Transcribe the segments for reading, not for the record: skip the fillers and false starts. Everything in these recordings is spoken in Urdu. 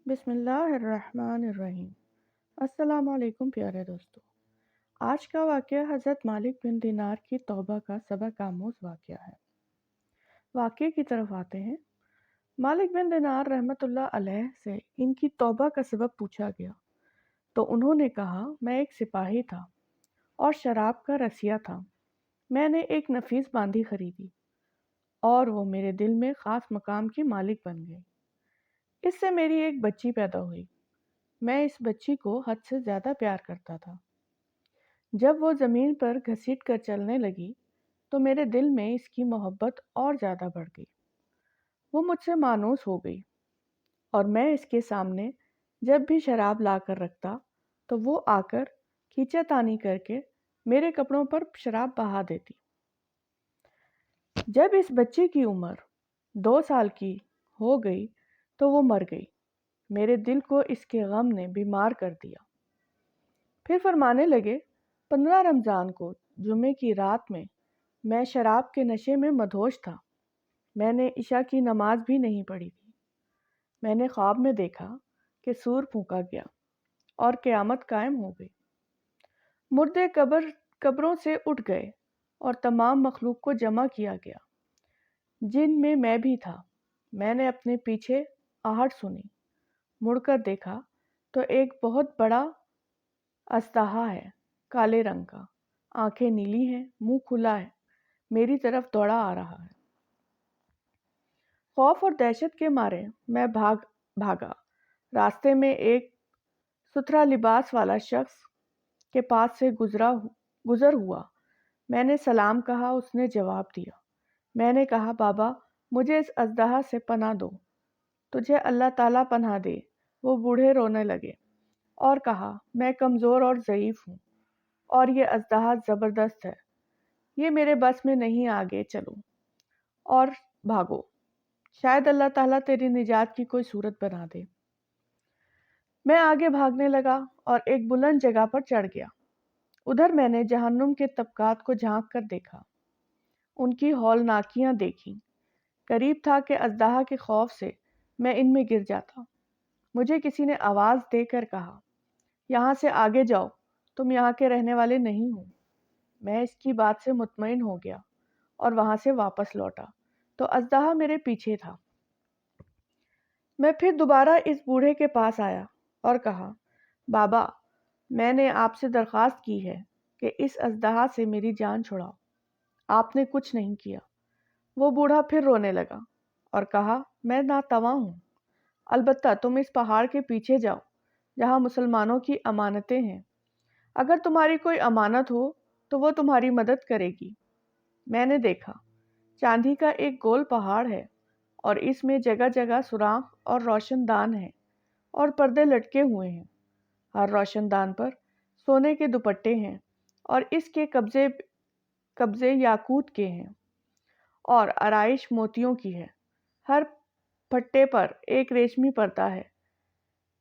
بسم اللہ الرحمن الرحیم۔ السلام علیکم پیارے دوستو۔ آج کا واقعہ حضرت مالک بن دینار کی توبہ کا سبق آموز واقعہ ہے۔ واقعے کی طرف آتے ہیں۔ مالک بن دینار رحمۃ اللہ علیہ سے ان کی توبہ کا سبب پوچھا گیا تو انہوں نے کہا، میں ایک سپاہی تھا اور شراب کا رسیا تھا۔ میں نے ایک نفیس باندھی خریدی اور وہ میرے دل میں خاص مقام کی مالک بن گئی۔ اس سے میری ایک بچی پیدا ہوئی۔ میں اس بچی کو حد سے زیادہ پیار کرتا تھا۔ جب وہ زمین پر گھسیٹ کر چلنے لگی تو میرے دل میں اس کی محبت اور زیادہ بڑھ گئی۔ وہ مجھ سے مانوس ہو گئی اور میں اس کے سامنے جب بھی شراب لا کر رکھتا تو وہ آ کر کھینچا تانی کر کے میرے کپڑوں پر شراب بہا دیتی۔ جب اس بچے کی عمر 2 سال کی ہو گئی تو وہ مر گئی۔ میرے دل کو اس کے غم نے بیمار کر دیا۔ پھر فرمانے لگے، 15 رمضان کو جمعے کی رات میں شراب کے نشے میں مدہوش تھا۔ میں نے عشاء کی نماز بھی نہیں پڑھی تھی۔ میں نے خواب میں دیکھا کہ سور پھونکا گیا اور قیامت قائم ہو گئی۔ مردے قبروں سے اٹھ گئے اور تمام مخلوق کو جمع کیا گیا، جن میں بھی تھا۔ میں نے اپنے پیچھے آہٹ سنی، مڑ کر دیکھا تو ایک بہت بڑا اژدہا ہے، کالے رنگ کا، آنکھیں نیلی ہیں، منہ کھلا ہے، میری طرف دوڑا آ رہا ہے۔ خوف اور دہشت کے مارے میں بھاگا۔ راستے میں ایک ستھرا لباس والا شخص کے پاس سے گزر ہوا۔ میں نے سلام کہا، اس نے جواب دیا۔ میں نے کہا، بابا مجھے اس اژدہا سے پناہ دو۔ تجھے اللہ تعالیٰ پناہ دے۔ وہ بوڑھے رونے لگے اور کہا، میں کمزور اور ضعیف ہوں اور یہ اژدہا زبردست ہے، یہ میرے بس میں نہیں، آگے چلو اور بھاگو، شاید اللہ تعالیٰ تیری نجات کی کوئی صورت بنا دے۔ میں آگے بھاگنے لگا اور ایک بلند جگہ پر چڑھ گیا۔ ادھر میں نے جہنم کے طبقات کو جھانک کر دیکھا، ان کی ہولناکیاں دیکھیں۔ قریب تھا کہ اژدہا کے خوف سے میں ان میں گر جاتا۔ مجھے کسی نے آواز دے کر کہا، یہاں سے آگے جاؤ، تم یہاں کے رہنے والے نہیں ہو۔ میں اس کی بات سے مطمئن ہو گیا اور وہاں سے واپس لوٹا تو اژدہا میرے پیچھے تھا۔ میں پھر دوبارہ اس بوڑھے کے پاس آیا اور کہا، بابا میں نے آپ سے درخواست کی ہے کہ اس اژدہا سے میری جان چھڑاؤ، آپ نے کچھ نہیں کیا۔ وہ بوڑھا پھر رونے لگا اور کہا، میں ناتواں ہوں، البتہ تم اس پہاڑ کے پیچھے جاؤ جہاں مسلمانوں کی امانتیں ہیں، اگر تمہاری کوئی امانت ہو تو وہ تمہاری مدد کرے گی۔ میں نے دیکھا، چاندی کا ایک گول پہاڑ ہے اور اس میں جگہ جگہ سوراخ اور روشن دان ہیں اور پردے لٹکے ہوئے ہیں۔ ہر روشن دان پر سونے کے دوپٹے ہیں اور اس کے قبضے یاقوت کے ہیں اور آرائش موتیوں کی ہے۔ ہر پھٹے پر ایک ریشمی پردہ ہے۔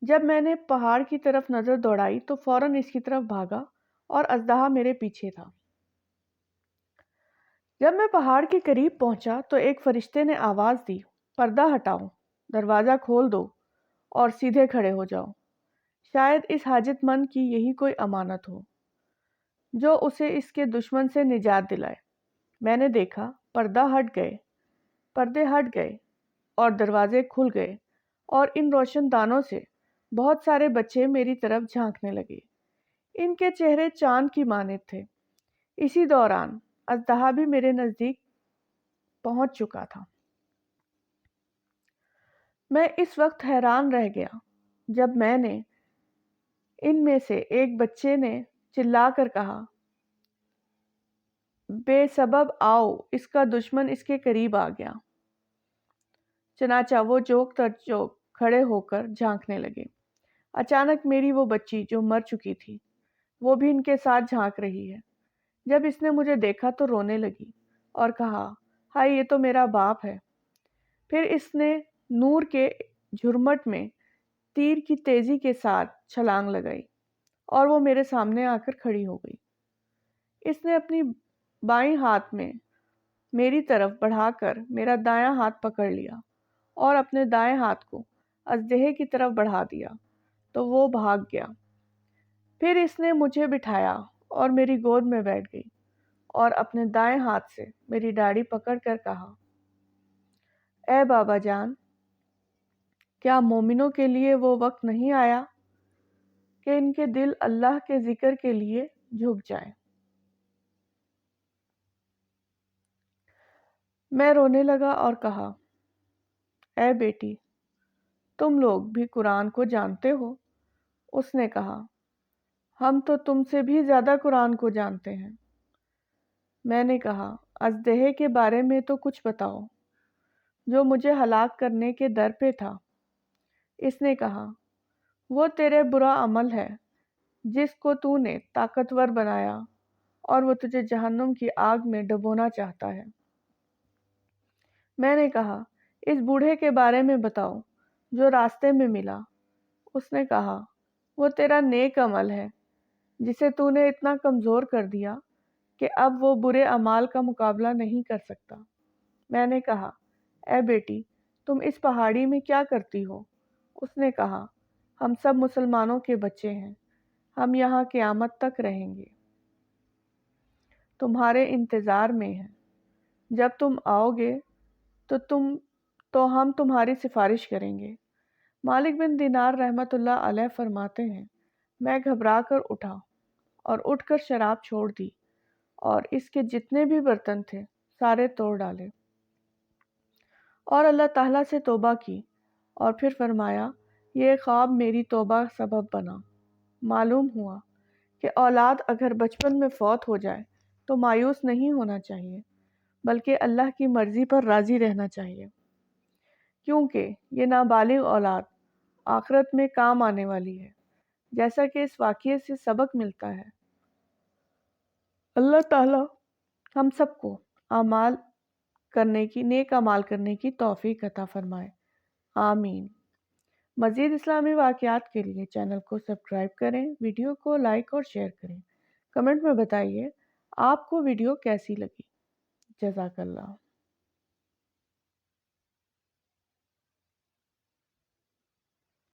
جب میں نے پہاڑ کی طرف نظر دوڑائی تو فوراً اس کی طرف بھاگا اور اژدہا میرے پیچھے تھا۔ جب میں پہاڑ کے قریب پہنچا تو ایک فرشتے نے آواز دی، پردہ ہٹاؤ، دروازہ کھول دو اور سیدھے کھڑے ہو جاؤ، شاید اس حاجت مند کی یہی کوئی امانت ہو جو اسے اس کے دشمن سے نجات دلائے۔ میں نے دیکھا، پردے ہٹ گئے اور دروازے کھل گئے اور ان روشن دانوں سے بہت سارے بچے میری طرف جھانکنے لگے۔ ان کے چہرے چاند کی مانند تھے۔ اسی دوران اژدہا بھی میرے نزدیک پہنچ چکا تھا۔ میں اس وقت حیران رہ گیا جب میں نے ان میں سے ایک بچے نے چلا کر کہا، بے سبب آؤ، اس کا دشمن اس کے قریب آ گیا۔ چنانچہ وہ جوک تر جوک کھڑے ہو کر جھانکنے لگے۔ اچانک میری وہ بچی جو مر چکی تھی وہ بھی ان کے ساتھ جھانک رہی ہے۔ جب اس نے مجھے دیکھا تو رونے لگی اور کہا، ہائے یہ تو میرا باپ ہے۔ پھر اس نے نور کے جھرمٹ میں تیر کی تیزی کے ساتھ چھلانگ لگائی اور وہ میرے سامنے آ کر کھڑی ہو گئی۔ اس نے اپنی بائیں ہاتھ میں میری طرف بڑھا کر میرا دایاں ہاتھ پکڑ لیا اور اپنے دائیں ہاتھ کو اژدہے کی طرف بڑھا دیا تو وہ بھاگ گیا۔ پھر اس نے مجھے بٹھایا اور میری گود میں بیٹھ گئی اور اپنے دائیں ہاتھ سے میری داڑھی پکڑ کر کہا، اے بابا جان، کیا مومنوں کے لیے وہ وقت نہیں آیا کہ ان کے دل اللہ کے ذکر کے لیے جھک جائیں؟ میں رونے لگا اور کہا، اے بیٹی، تم لوگ بھی قرآن کو جانتے ہو؟ اس نے کہا، ہم تو تم سے بھی زیادہ قرآن کو جانتے ہیں۔ میں نے کہا، اژدہے کے بارے میں تو کچھ بتاؤ جو مجھے ہلاک کرنے کے در پہ تھا۔ اس نے کہا، وہ تیرے برا عمل ہے جس کو تو نے طاقتور بنایا اور وہ تجھے جہنم کی آگ میں ڈبونا چاہتا ہے۔ میں نے کہا، اس بوڑھے کے بارے میں بتاؤ جو راستے میں ملا۔ اس نے کہا، وہ تیرا نیک عمل ہے جسے تو نے اتنا کمزور کر دیا کہ اب وہ برے اعمال کا مقابلہ نہیں کر سکتا۔ میں نے کہا، اے بیٹی، تم اس پہاڑی میں کیا کرتی ہو؟ اس نے کہا، ہم سب مسلمانوں کے بچے ہیں، ہم یہاں قیامت تک رہیں گے، تمہارے انتظار میں ہیں۔ جب تم آؤ گے تو ہم تمہاری سفارش کریں گے۔ مالک بن دینار رحمۃ اللہ علیہ فرماتے ہیں، میں گھبرا کر اٹھا اور اٹھ کر شراب چھوڑ دی اور اس کے جتنے بھی برتن تھے سارے توڑ ڈالے اور اللہ تعالیٰ سے توبہ کی، اور پھر فرمایا، یہ خواب میری توبہ سبب بنا۔ معلوم ہوا کہ اولاد اگر بچپن میں فوت ہو جائے تو مایوس نہیں ہونا چاہیے، بلکہ اللہ کی مرضی پر راضی رہنا چاہیے، کیونکہ یہ نابالغ اولاد آخرت میں کام آنے والی ہے، جیسا کہ اس واقعے سے سبق ملتا ہے۔ اللہ تعالیٰ ہم سب کو نیک اعمال کرنے کی توفیق عطا فرمائے، آمین۔ مزید اسلامی واقعات کے لیے چینل کو سبسکرائب کریں، ویڈیو کو لائک اور شیئر کریں۔ کمنٹ میں بتائیے آپ کو ویڈیو کیسی لگی۔ جزاک اللہ۔